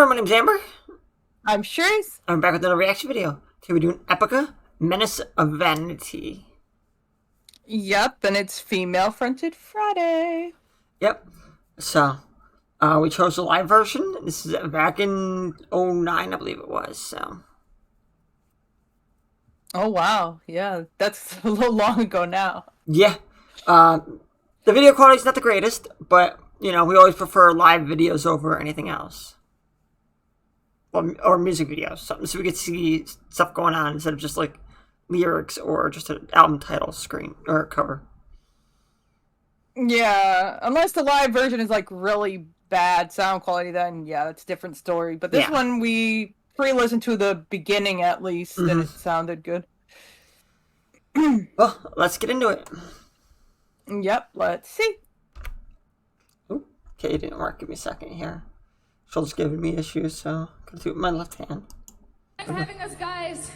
My name's Amber. I'm Charisse. I'm back with another reaction video. Today we're doing Epica, Menace of Vanity. Yep, and it's Female Fronted Friday. Yep. So, we chose the live version. This is back in '09, I believe it was, so. Oh, wow. Yeah, that's a little long ago now. Yeah. The video quality's not the greatest, but, you know, we always prefer live videos over anything else. Or music videos, something so we could see stuff going on instead of just like lyrics or just an album title screen or cover. Yeah, unless the live version is like really bad sound quality, then yeah, that's a different story. But this one we pre-listened to the beginning at least, and it sounded good. Well, let's get into it. Yep, let's see. Ooh, okay, it didn't work. Give me a second here. Shoulder's giving me issues, so I'm gonna do it with my left hand. Thanks for having us, guys.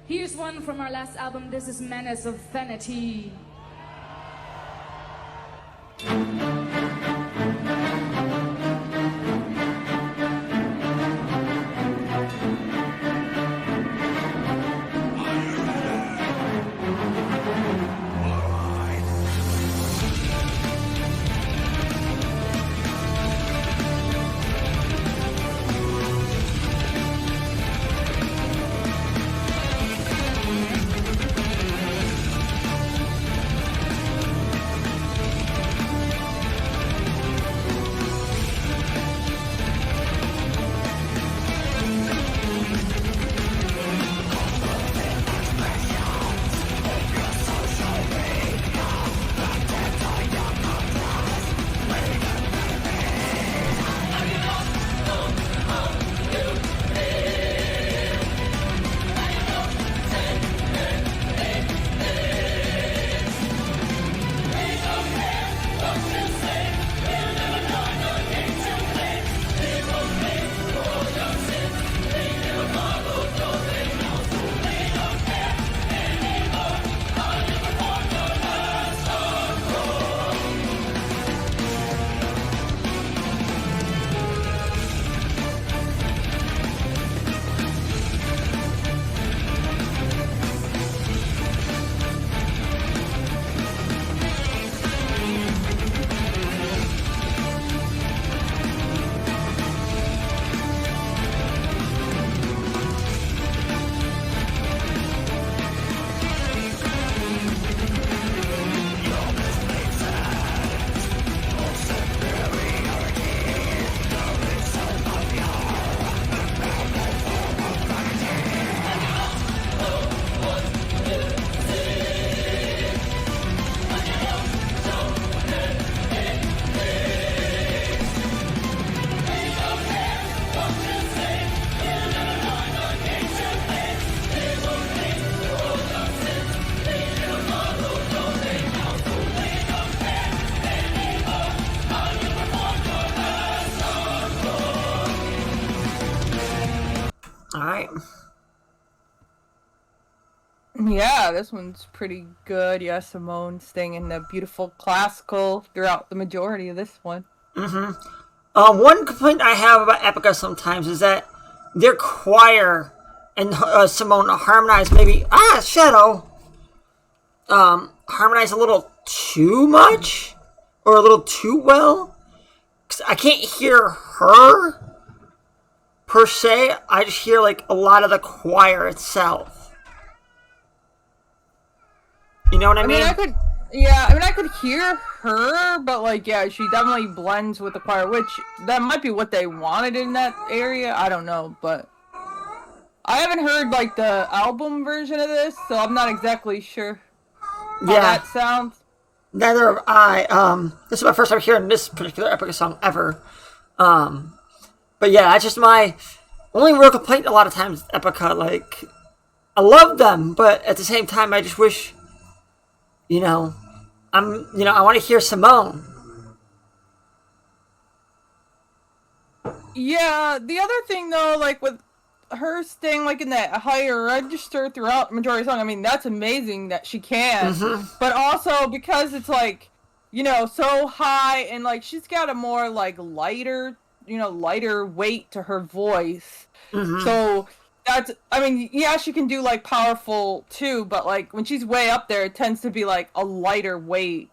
Here's one from our last album. This is Menace of Vanity. Alright. Yeah, this one's pretty good. Yeah, Simone staying in the beautiful classical throughout the majority of this one. One complaint I have about Epica sometimes is that their choir and Simone harmonize maybe Shadow harmonize a little too much or a little too well. 'Cause I can't hear her per se. I just hear like a lot of the choir itself. You know what I mean? I could hear her, but like, yeah, she definitely blends with the choir, which that might be what they wanted in that area. I don't know, but I haven't heard like the album version of this, so I'm not exactly sure how that sounds. Neither have I. This is my first time hearing this particular Epica song ever. But yeah, that's just my only real complaint a lot of times with Epica. Like, I love them, but at the same time, I just wish, I want to hear Simone. Yeah, the other thing though, like with her staying like in that higher register throughout the majority of the song, I mean, that's amazing that she can. But also because it's like, you know, so high and like she's got a more like lighter lighter weight to her voice. So that's, I mean, yeah, she can do like powerful too, but like when she's way up there, it tends to be like a lighter weight,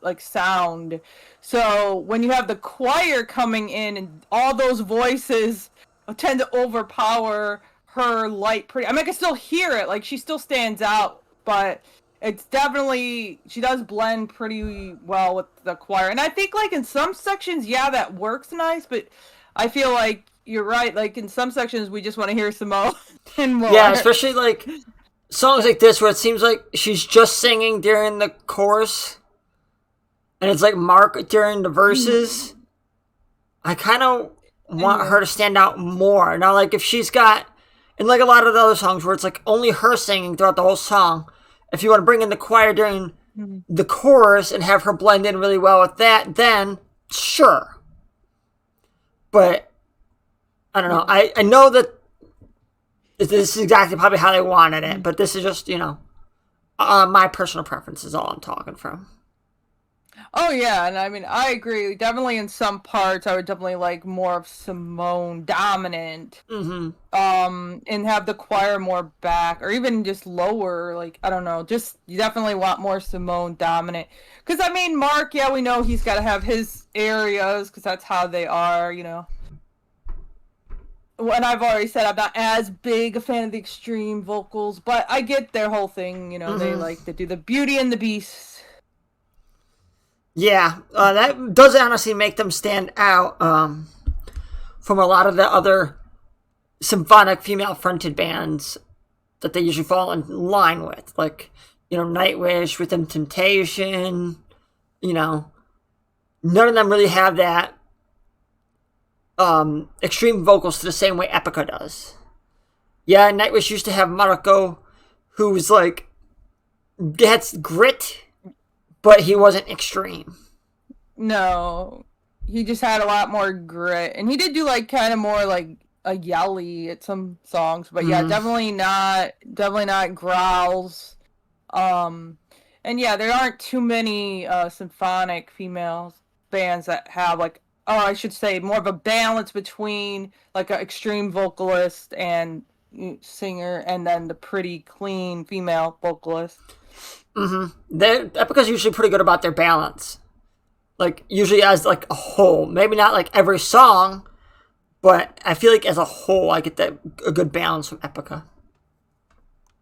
like sound. So when you have the choir coming in and all those voices tend to overpower her light pretty, I mean, I can still hear it, like she still stands out, but it's definitely, she does blend pretty well with the choir. And I think like in some sections, yeah, that works nice, but I feel like you're right, like in some sections we just want to hear Simone and more. Yeah, especially like songs like this where it seems like she's just singing during the chorus and it's like Mark during the verses. I kind of want her to stand out more. Now, like if she's got, and like a lot of the other songs where it's like only her singing throughout the whole song, if you want to bring in the choir during the chorus and have her blend in really well with that, then sure. But I don't know. I know that this is exactly probably how they wanted it, but this is just, my personal preference is all I'm talking from. Oh yeah, and I mean I agree. Definitely in some parts, I would definitely like more of Simone dominant, and have the choir more back, or even just lower. Like I don't know, just you definitely want more Simone dominant. Because I mean, Mark, yeah, we know he's got to have his areas because that's how they are, And I've already said I'm not as big a fan of the extreme vocals, but I get their whole thing. They like to do the Beauty and the Beast. Yeah, that does honestly make them stand out from a lot of the other symphonic female-fronted bands that they usually fall in line with. Like, Nightwish, Rhythm Temptation, none of them really have that extreme vocals to the same way Epica does. Yeah, Nightwish used to have Marco, who's like, gets grit, but he wasn't extreme. No. He just had a lot more grit. And he did do like kind of more like a yelly at some songs. But yeah, definitely not growls. And yeah, there aren't too many symphonic female bands that have like, I should say more of a balance between like an extreme vocalist and singer and then the pretty clean female vocalist. Epica's usually pretty good about their balance. Like, usually as, like, a whole. Maybe not, like, every song, but I feel like as a whole, I get a good balance from Epica.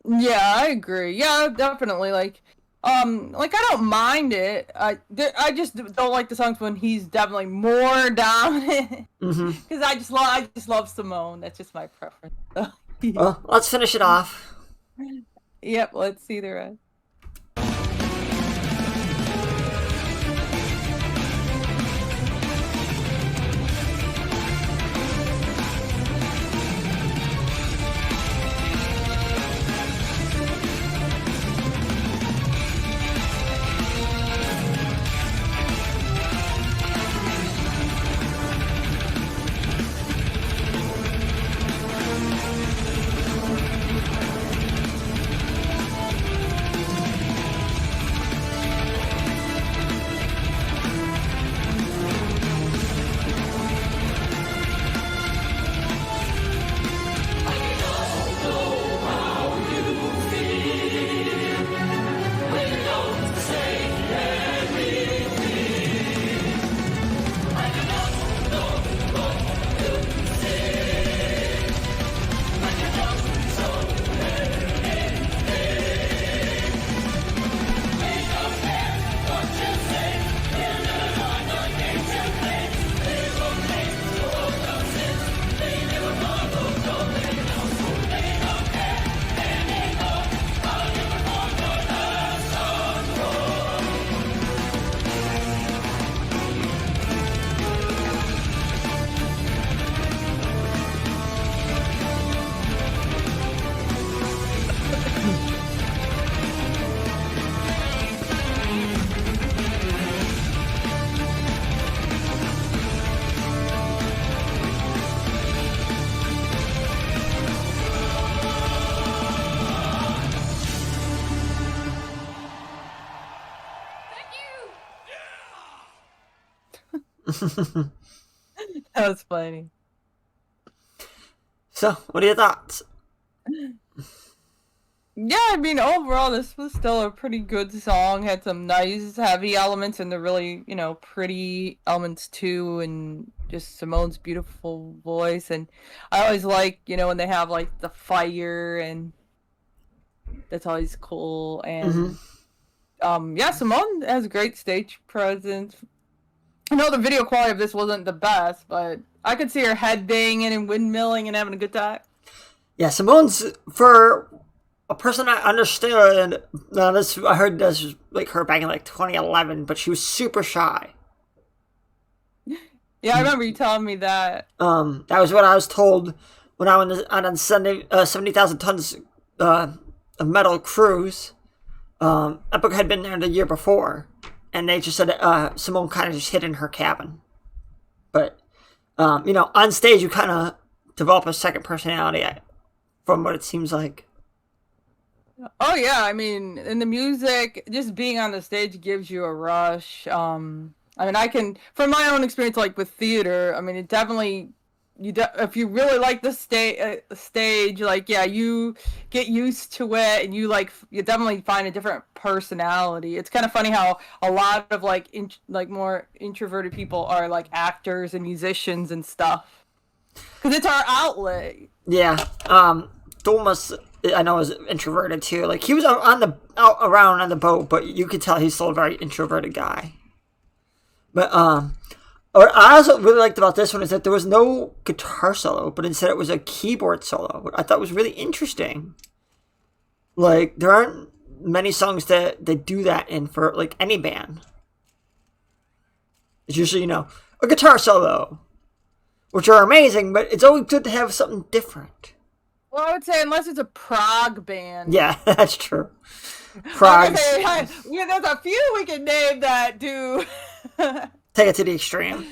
Yeah, I agree. Yeah, definitely. Like I don't mind it. I just don't like the songs when he's definitely more dominant. Because I just love Simone. That's just my preference. Well, let's finish it off. Yep, let's see the rest. That was funny. So, what are your thoughts? Yeah, I mean, overall, this was still a pretty good song. Had some nice, heavy elements and the really, pretty elements too, and just Simone's beautiful voice. And I always like, when they have like the fire, and that's always cool. And yeah, Simone has a great stage presence. I know the video quality of this wasn't the best, but I could see her head banging and windmilling and having a good time. Yeah, Simone's, for a person I understood, I heard this was like her back in like 2011, but she was super shy. Yeah, I remember you telling me that. That was what I was told when I went on 70,000 tons of metal cruise. Epica had been there the year before, and they just said Simone kind of just hid in her cabin. But on stage you kind of develop a second personality, from what it seems like. Oh yeah, I mean, in the music, just being on the stage gives you a rush. I mean, I can, from my own experience, like with theater, I mean, it definitely, if you really like the stage, like, yeah, you get used to it, and you definitely find a different personality. It's kind of funny how a lot of more introverted people are like actors and musicians and stuff, because it's our outlet. Yeah. Thomas, I know, is introverted too. Like, he was out around on the boat, but you could tell he's still a very introverted guy. But what I also really liked about this one is that there was no guitar solo, but instead it was a keyboard solo. What I thought was really interesting. Like, there aren't many songs that they do that in for like any band. It's usually, a guitar solo, which are amazing, but it's always good to have something different. Well, I would say unless it's a prog band. Yeah, that's true. Prog. Yeah, there's a few we can name that do. Take it to the extreme.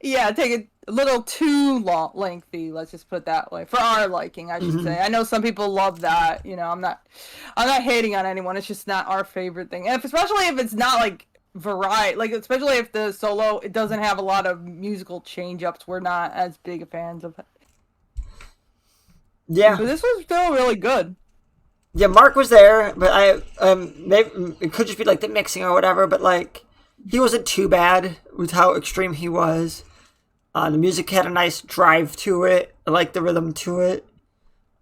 Yeah, take it a little too lengthy. Let's just put it that way. For our liking, I should say. I know some people love that. I'm not hating on anyone. It's just not our favorite thing. And especially if it's not like variety, like especially if the solo it doesn't have a lot of musical change-ups. We're not as big of fans of it. Yeah, but this was still really good. Yeah, Mark was there, but maybe it could just be like the mixing or whatever. But like, he wasn't too bad with how extreme he was. The music had a nice drive to it. I liked the rhythm to it.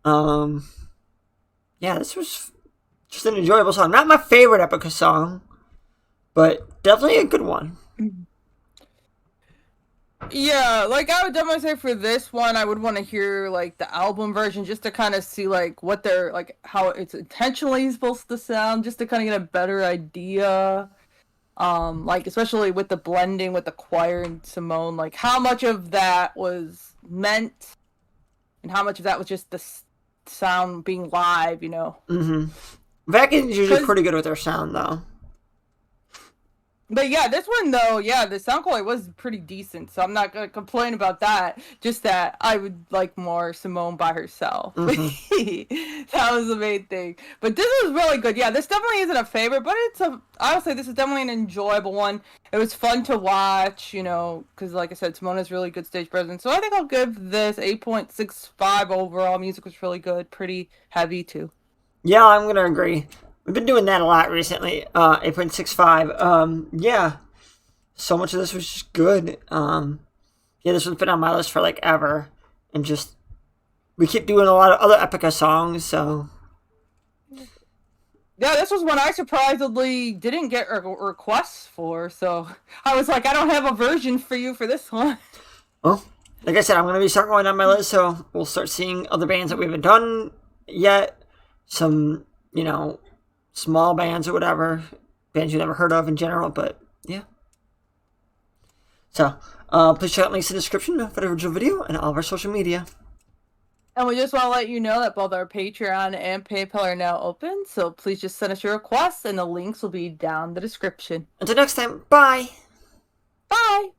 Yeah, this was just an enjoyable song. Not my favorite Epica song, but definitely a good one. Yeah, like I would definitely say for this one, I would want to hear like the album version just to kind of see like what they're like, how it's intentionally supposed to sound, just to kind of get a better idea. Like especially with the blending with the choir and Simone, like how much of that was meant, and how much of that was just the sound being live, Vatican's usually pretty good with their sound, though. But yeah, this one though, yeah, the sound quality was pretty decent, so I'm not gonna complain about that. Just that I would like more Simone by herself. That was the main thing. But this was really good. Yeah, this definitely isn't a favorite, but I would say this is definitely an enjoyable one. It was fun to watch, because like I said, Simone has really good stage presence. So I think I'll give this 8.65 overall. Music was really good, pretty heavy too. Yeah, I'm gonna agree. We've been doing that a lot recently. 8.65. Yeah. So much of this was just good. Yeah, this one's been on my list for like ever. And just, we keep doing a lot of other Epica songs, so. Yeah, this was one I surprisingly didn't get requests for, so I was like, I don't have a version for you for this one. Well, like I said, I'm going to start going on my list, so we'll start seeing other bands that we haven't done yet. Some, small bands or whatever, bands you never heard of in general, but yeah. So, please check out links in the description for the original video and all of our social media. And we just want to let you know that both our Patreon and PayPal are now open, so please just send us your requests and the links will be down in the description. Until next time, bye! Bye!